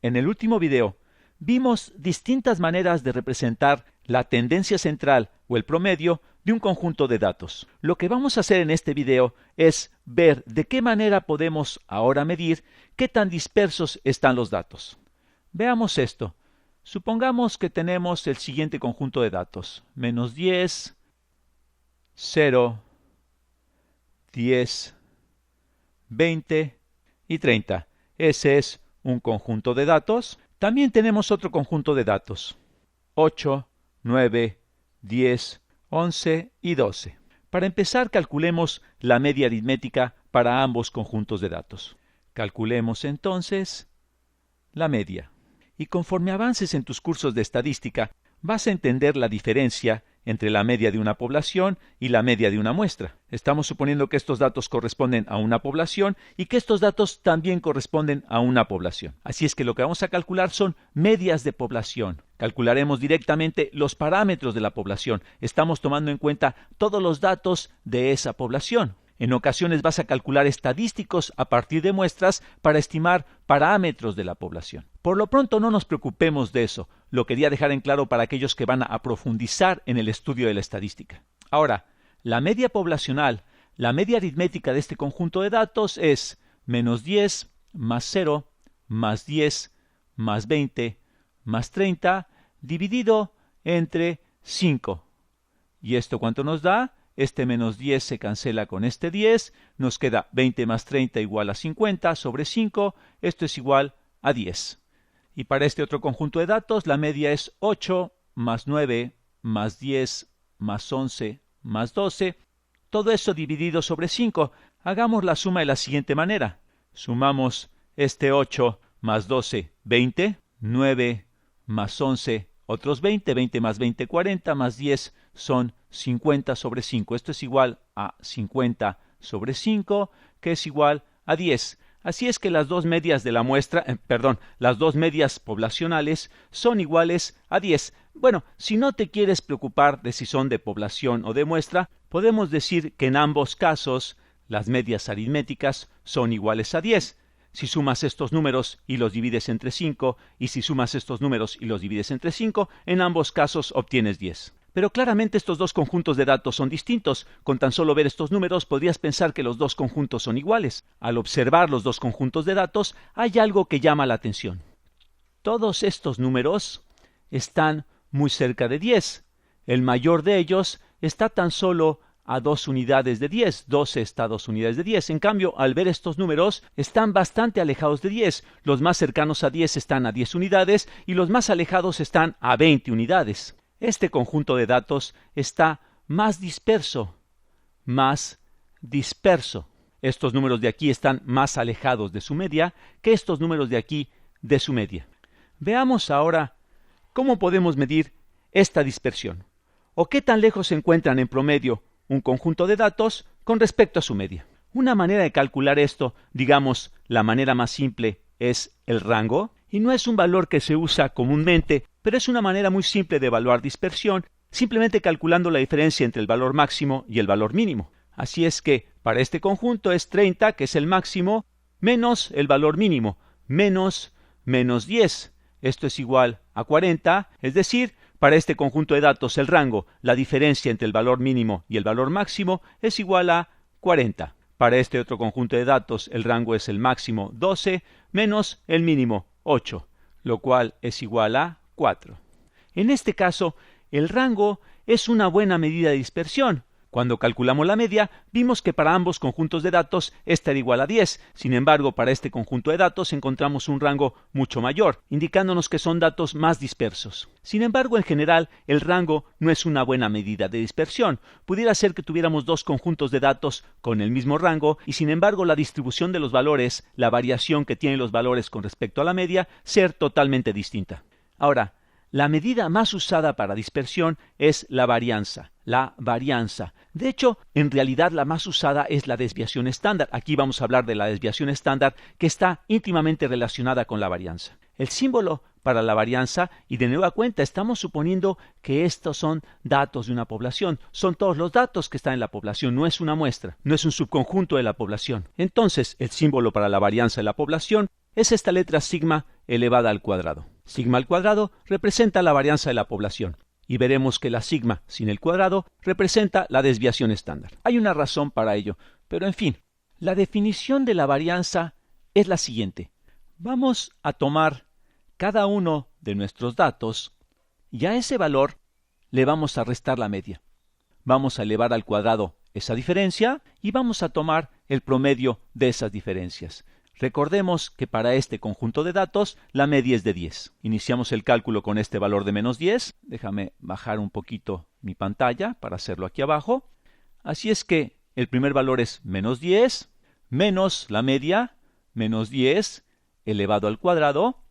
En el último video, vimos distintas maneras de representar la tendencia central o el promedio de un conjunto de datos. Lo que vamos a hacer en este video es ver de qué manera podemos ahora medir qué tan dispersos están los datos. Veamos esto. Supongamos que tenemos el siguiente conjunto de datos. Menos 10, 0, 10, 20 y 30. Ese es un conjunto de datos. También tenemos otro conjunto de datos. 8, 9, 10, 11 y 12. Para empezar, calculemos la media aritmética para ambos conjuntos de datos. Calculemos entonces la media. Y conforme avances en tus cursos de estadística, vas a entender la diferencia entre la media de una población y la media de una muestra. Estamos suponiendo que estos datos corresponden a una población y que estos datos también corresponden a una población. Así es que lo que vamos a calcular son medias de población. Calcularemos directamente los parámetros de la población. Estamos tomando en cuenta todos los datos de esa población. En ocasiones vas a calcular estadísticos a partir de muestras para estimar parámetros de la población. Por lo pronto no nos preocupemos de eso. Lo quería dejar en claro para aquellos que van a profundizar en el estudio de la estadística. Ahora, la media poblacional, la media aritmética de este conjunto de datos es menos 10 más 0 más 10 más 20 más 30 dividido entre 5. ¿Y esto cuánto nos da? Este menos 10 se cancela con este 10, nos queda 20 más 30 igual a 50 sobre 5, esto es igual a 10. Y para este otro conjunto de datos, la media es 8 más 9 más 10 más 11 más 12, todo eso dividido sobre 5. Hagamos la suma de la siguiente manera. Sumamos este 8 más 12, 20, 9 más 11, otros 20, 20 más 20, 40, más 10 son 50 sobre 5. Esto es igual a 50 sobre 5, que es igual a 10. Así es que las dos medias de la muestra, las dos medias poblacionales son iguales a 10. Bueno, si no te quieres preocupar de si son de población o de muestra, podemos decir que en ambos casos las medias aritméticas son iguales a 10. Si sumas estos números y los divides entre 5, y si sumas estos números y los divides entre 5, en ambos casos obtienes 10. Pero claramente estos dos conjuntos de datos son distintos. Con tan solo ver estos números podrías pensar que los dos conjuntos son iguales. Al observar los dos conjuntos de datos, hay algo que llama la atención. Todos estos números están muy cerca de 10. El mayor de ellos está tan solo a 2 unidades de 10. 12 está a 2 unidades de 10. En cambio, al ver estos números, están bastante alejados de 10. Los más cercanos a 10 están a 10 unidades y los más alejados están a 20 unidades. Este conjunto de datos está más disperso. Estos números de aquí están más alejados de su media que estos números de aquí de su media. Veamos ahora cómo podemos medir esta dispersión, o qué tan lejos se encuentran en promedio un conjunto de datos con respecto a su media. Una manera de calcular esto, digamos, la manera más simple, es el rango, y no es un valor que se usa comúnmente, pero es una manera muy simple de evaluar dispersión, simplemente calculando la diferencia entre el valor máximo y el valor mínimo. Así es que, para este conjunto es 30, que es el máximo, menos el valor mínimo, menos 10. Esto es igual a 40, es decir, para este conjunto de datos el rango, la diferencia entre el valor mínimo y el valor máximo, es igual a 40. Para este otro conjunto de datos el rango es el máximo 12 menos el mínimo 8, lo cual es igual a 4. En este caso, el rango es una buena medida de dispersión. Cuando calculamos la media, vimos que para ambos conjuntos de datos esta era igual a 10. Sin embargo, para este conjunto de datos encontramos un rango mucho mayor, indicándonos que son datos más dispersos. Sin embargo, en general, el rango no es una buena medida de dispersión. Pudiera ser que tuviéramos dos conjuntos de datos con el mismo rango y, sin embargo, la distribución de los valores, la variación que tienen los valores con respecto a la media, ser totalmente distinta. Ahora, la medida más usada para dispersión es la varianza. De hecho, en realidad la más usada es la desviación estándar. Aquí vamos a hablar de la desviación estándar, que está íntimamente relacionada con la varianza. El símbolo para la varianza, y de nueva cuenta estamos suponiendo que estos son datos de una población, son todos los datos que están en la población, no es una muestra, no es un subconjunto de la población. Entonces, el símbolo para la varianza de la población es esta letra sigma elevada al cuadrado. Sigma al cuadrado representa la varianza de la población. Y veremos que la sigma sin el cuadrado representa la desviación estándar. Hay una razón para ello, pero en fin, la definición de la varianza es la siguiente. Vamos a tomar cada uno de nuestros datos y a ese valor le vamos a restar la media. Vamos a elevar al cuadrado esa diferencia y vamos a tomar el promedio de esas diferencias. Recordemos que para este conjunto de datos la media es de 10. Iniciamos el cálculo con este valor de menos 10. Déjame bajar un poquito mi pantalla para hacerlo aquí abajo. Así es que el primer valor es menos 10 menos la media, menos 10 elevado al cuadrado.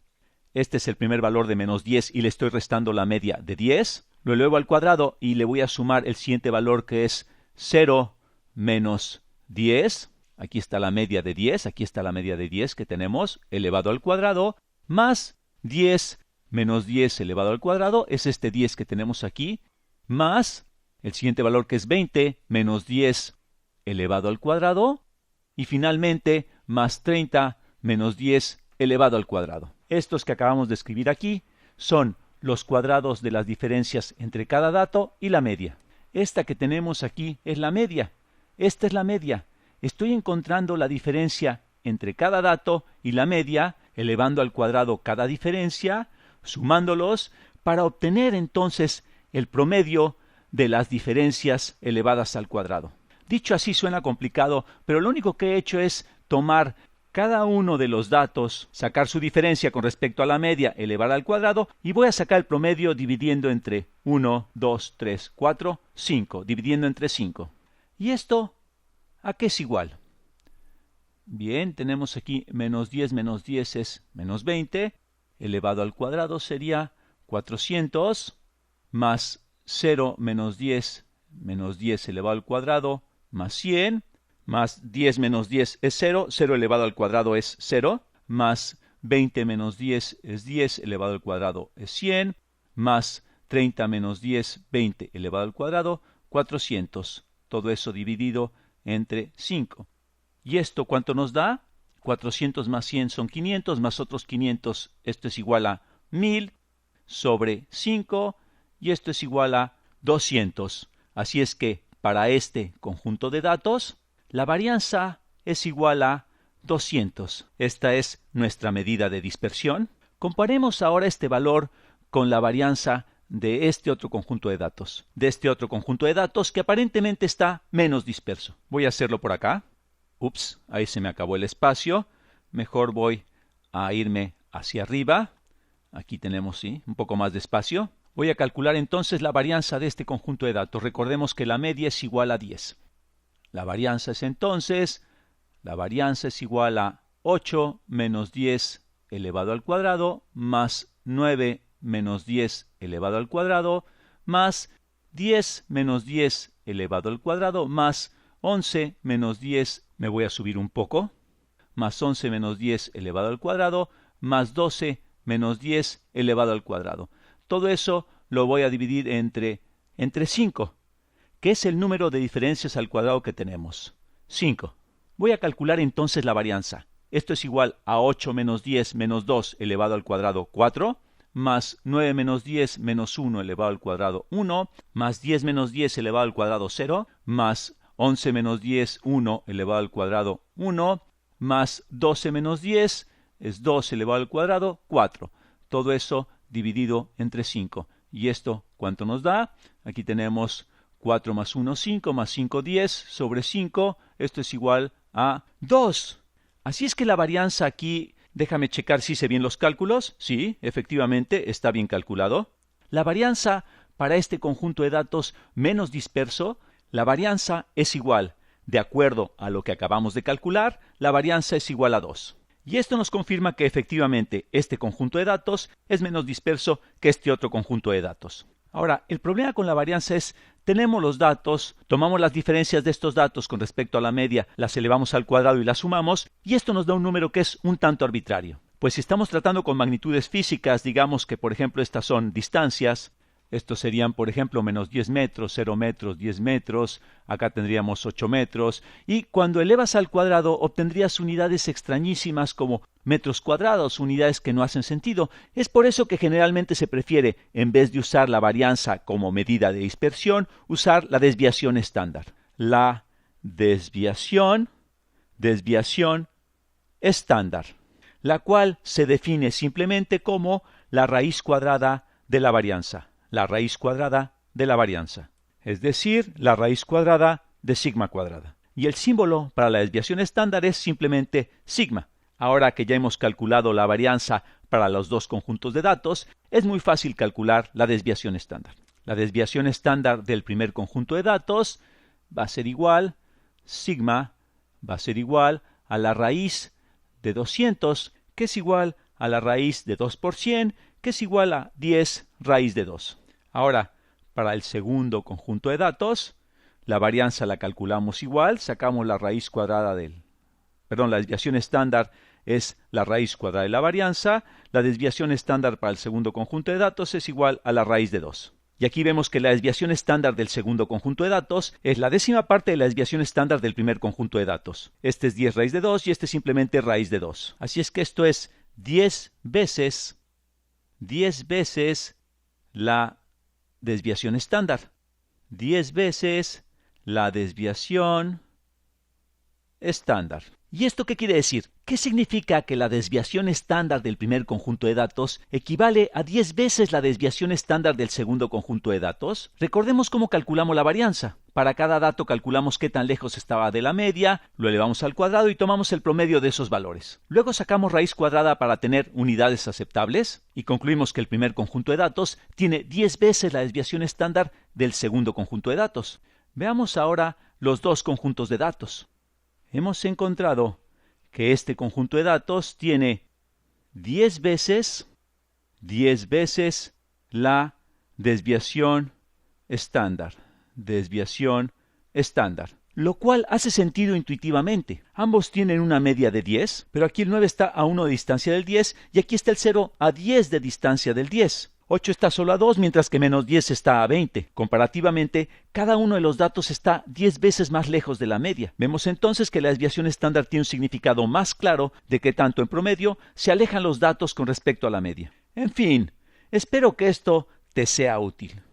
Este es el primer valor de menos 10 y le estoy restando la media de 10. Lo elevo al cuadrado y le voy a sumar el siguiente valor que es 0 menos 10. Aquí está la media de 10, aquí está la media de 10 que tenemos elevado al cuadrado, más 10 menos 10 elevado al cuadrado, es este 10 que tenemos aquí, más el siguiente valor que es 20 menos 10 elevado al cuadrado, y finalmente más 30 menos 10 elevado al cuadrado. Estos que acabamos de escribir aquí son los cuadrados de las diferencias entre cada dato y la media. Esta que tenemos aquí es la media, esta es la media. Estoy encontrando la diferencia entre cada dato y la media, elevando al cuadrado cada diferencia, sumándolos, para obtener entonces el promedio de las diferencias elevadas al cuadrado. Dicho así suena complicado, pero lo único que he hecho es tomar cada uno de los datos, sacar su diferencia con respecto a la media, elevar al cuadrado, y voy a sacar el promedio dividiendo entre 1, 2, 3, 4, 5, dividiendo entre 5. ¿Y esto a qué es igual? Bien, tenemos aquí menos 10 es menos 20, elevado al cuadrado sería 400, más 0 menos 10 elevado al cuadrado, más 100, más 10 menos 10 es 0, 0 elevado al cuadrado es 0, más 20 menos 10 es 10 elevado al cuadrado es 100, más 30 menos 10, 20 elevado al cuadrado, 400. Todo eso dividido entre 5. ¿Y esto cuánto nos da? 400 más 100 son 500, más otros 500, esto es igual a 1000 sobre 5, y esto es igual a 200. Así es que para este conjunto de datos, la varianza es igual a 200. Esta es nuestra medida de dispersión. Comparemos ahora este valor con la varianza de este otro conjunto de datos. De este otro conjunto de datos que aparentemente está menos disperso. Voy a hacerlo por acá. Ups, ahí se me acabó el espacio. Mejor voy a irme hacia arriba. Aquí tenemos, sí, un poco más de espacio. Voy a calcular entonces la varianza de este conjunto de datos. Recordemos que la media es igual a 10. La varianza es entonces, igual a 8 menos 10 elevado al cuadrado, más 9 menos 10 elevado al cuadrado, más 10 menos 10 elevado al cuadrado, más 11 menos 10, me voy a subir un poco, más 11 menos 10 elevado al cuadrado, más 12 menos 10 elevado al cuadrado. Todo eso lo voy a dividir entre 5, que es el número de diferencias al cuadrado que tenemos. 5. Voy a calcular entonces la varianza. Esto es igual a 8 menos 10 menos 2 elevado al cuadrado 4, más 9 menos 10 menos 1 elevado al cuadrado 1, más 10 menos 10 elevado al cuadrado 0, más 11 menos 10, 1 elevado al cuadrado 1, más 12 menos 10 es 2 elevado al cuadrado 4. Todo eso dividido entre 5. ¿Y esto cuánto nos da? Aquí tenemos 4 más 1, 5, más 5, 10, sobre 5. Esto es igual a 2. Así es que la varianza aquí, déjame checar si hice bien los cálculos. Sí, efectivamente está bien calculado. La varianza para este conjunto de datos menos disperso, la varianza es igual, de acuerdo a lo que acabamos de calcular, la varianza es igual a 2. Y esto nos confirma que efectivamente este conjunto de datos es menos disperso que este otro conjunto de datos. Ahora, el problema con la varianza es, tenemos los datos, tomamos las diferencias de estos datos con respecto a la media, las elevamos al cuadrado y las sumamos, y esto nos da un número que es un tanto arbitrario. Pues si estamos tratando con magnitudes físicas, digamos que por ejemplo estas son distancias, Estos serían, por ejemplo, menos 10 metros, 0 metros, 10 metros, acá tendríamos 8 metros, y cuando elevas al cuadrado obtendrías unidades extrañísimas como metros cuadrados, unidades que no hacen sentido. Es por eso que generalmente se prefiere, en vez de usar la varianza como medida de dispersión, usar la desviación estándar. La desviación estándar, la cual se define simplemente como la raíz cuadrada de la varianza. La raíz cuadrada de la varianza, es decir, la raíz cuadrada de sigma cuadrada. Y el símbolo para la desviación estándar es simplemente sigma. Ahora que ya hemos calculado la varianza para los dos conjuntos de datos, es muy fácil calcular la desviación estándar. La desviación estándar del primer conjunto de datos va a ser igual, sigma va a ser igual a la raíz de 200, que es igual a la raíz de 2 por 100, que es igual a 10 raíz de 2. Ahora, para el segundo conjunto de datos, la varianza la calculamos igual, sacamos la raíz cuadrada la desviación estándar es la raíz cuadrada de la varianza, la desviación estándar para el segundo conjunto de datos es igual a la raíz de 2. Y aquí vemos que la desviación estándar del segundo conjunto de datos es la décima parte de la desviación estándar del primer conjunto de datos. Este es 10 raíz de 2 y este es simplemente raíz de 2. Así es que esto es 10 veces la desviación estándar. 10 veces la desviación estándar. ¿Y esto qué quiere decir? ¿Qué significa que la desviación estándar del primer conjunto de datos equivale a 10 veces la desviación estándar del segundo conjunto de datos? Recordemos cómo calculamos la varianza. Para cada dato calculamos qué tan lejos estaba de la media, lo elevamos al cuadrado y tomamos el promedio de esos valores. Luego sacamos raíz cuadrada para tener unidades aceptables y concluimos que el primer conjunto de datos tiene 10 veces la desviación estándar del segundo conjunto de datos. Veamos ahora los dos conjuntos de datos. Hemos encontrado que este conjunto de datos tiene 10 veces la desviación estándar. Lo cual hace sentido intuitivamente. Ambos tienen una media de 10, pero aquí el 9 está a 1 de distancia del 10 y aquí está el 0 a 10 de distancia del 10. 8 está solo a 2, mientras que menos 10 está a 20. Comparativamente, cada uno de los datos está 10 veces más lejos de la media. Vemos entonces que la desviación estándar tiene un significado más claro de que tanto en promedio se alejan los datos con respecto a la media. En fin, espero que esto te sea útil.